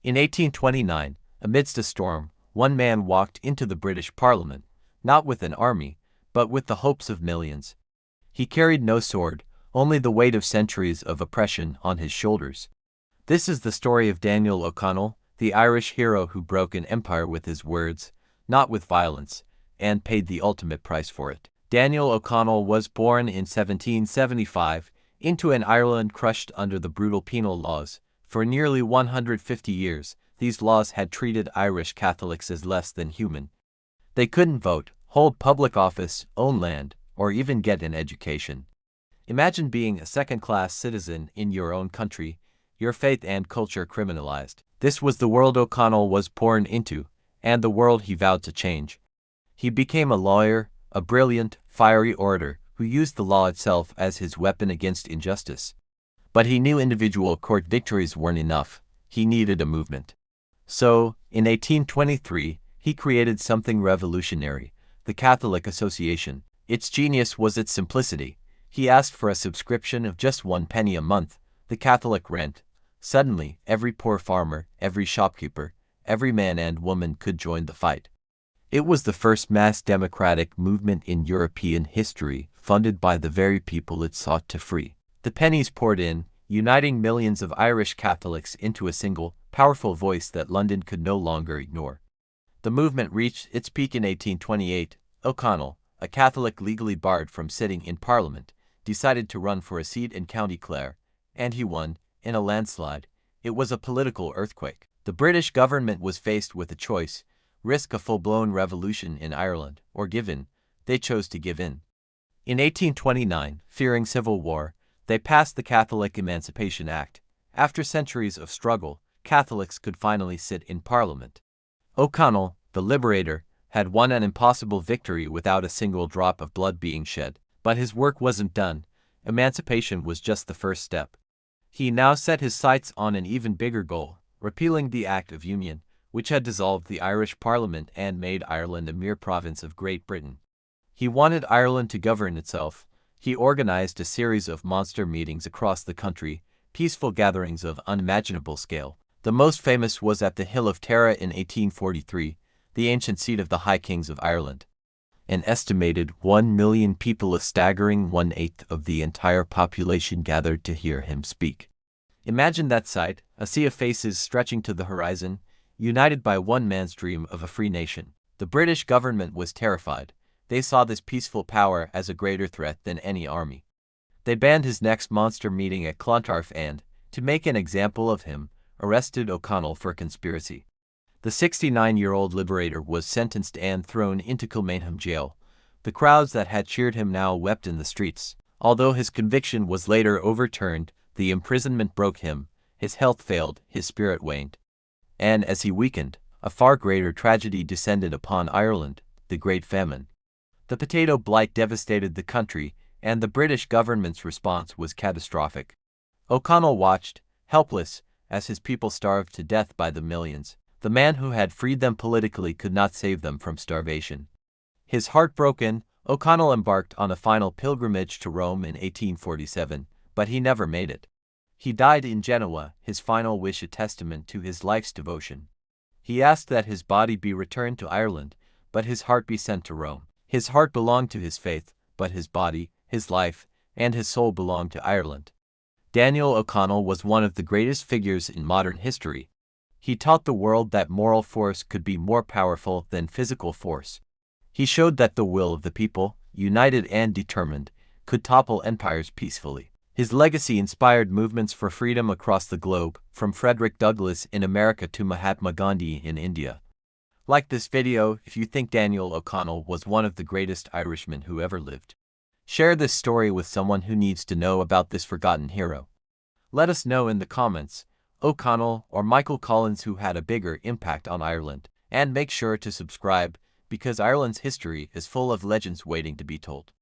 In 1829, amidst a storm, one man walked into the British Parliament, not with an army, but with the hopes of millions. He carried no sword, only the weight of centuries of oppression on his shoulders. This is the story of Daniel O'Connell, the Irish hero who broke an empire with his words, not with violence, and paid the ultimate price for it. Daniel O'Connell was born in 1775 into an Ireland crushed under the brutal penal laws. For nearly 150 years, these laws had treated Irish Catholics as less than human. They couldn't vote, hold public office, own land, or even get an education. Imagine being a second-class citizen in your own country, your faith and culture criminalized. This was the world O'Connell was born into, and the world he vowed to change. He became a lawyer, a brilliant, fiery orator who used the law itself as his weapon against injustice. But he knew individual court victories weren't enough. He needed a movement. So, in 1823, he created something revolutionary, the Catholic Association. Its genius was its simplicity. He asked for a subscription of just 1 penny a month, the Catholic rent. Suddenly, every poor farmer, every shopkeeper, every man and woman could join the fight. It was the first mass democratic movement in European history, funded by the very people it sought to free. The pennies poured in, uniting millions of Irish Catholics into a single, powerful voice that London could no longer ignore. The movement reached its peak in 1828. O'Connell, a Catholic legally barred from sitting in Parliament, decided to run for a seat in County Clare, and he won, in a landslide. It was a political earthquake. The British government was faced with a choice: risk a full-blown revolution in Ireland, or give in. They chose to give in. In 1829, fearing civil war, they passed the Catholic Emancipation Act. After centuries of struggle, Catholics could finally sit in Parliament. O'Connell, the Liberator, had won an impossible victory without a single drop of blood being shed. But his work wasn't done. Emancipation was just the first step. He now set his sights on an even bigger goal: repealing the Act of Union, which had dissolved the Irish Parliament and made Ireland a mere province of Great Britain. He wanted Ireland to govern itself. He organized a series of monster meetings across the country, peaceful gatherings of unimaginable scale. The most famous was at the Hill of Tara in 1843, the ancient seat of the High Kings of Ireland. An estimated 1 million people, a staggering 1/8 of the entire population, gathered to hear him speak. Imagine that sight, a sea of faces stretching to the horizon, united by one man's dream of a free nation. The British government was terrified. They saw this peaceful power as a greater threat than any army. They banned his next monster meeting at Clontarf and, to make an example of him, arrested O'Connell for conspiracy. The 69-year-old Liberator was sentenced and thrown into Kilmainham Gaol. The crowds that had cheered him now wept in the streets. Although his conviction was later overturned, the imprisonment broke him, his health failed, his spirit waned. And as he weakened, a far greater tragedy descended upon Ireland, the Great Famine. The potato blight devastated the country, and the British government's response was catastrophic. O'Connell watched, helpless, as his people starved to death by the millions. The man who had freed them politically could not save them from starvation. His heart broken, O'Connell embarked on a final pilgrimage to Rome in 1847, but he never made it. He died in Genoa, his final wish a testament to his life's devotion. He asked that his body be returned to Ireland, but his heart be sent to Rome. His heart belonged to his faith, but his body, his life, and his soul belonged to Ireland. Daniel O'Connell was one of the greatest figures in modern history. He taught the world that moral force could be more powerful than physical force. He showed that the will of the people, united and determined, could topple empires peacefully. His legacy inspired movements for freedom across the globe, from Frederick Douglass in America to Mahatma Gandhi in India. Like this video if you think Daniel O'Connell was one of the greatest Irishmen who ever lived. Share this story with someone who needs to know about this forgotten hero. Let us know in the comments, O'Connell or Michael Collins, who had a bigger impact on Ireland. And make sure to subscribe, because Ireland's history is full of legends waiting to be told.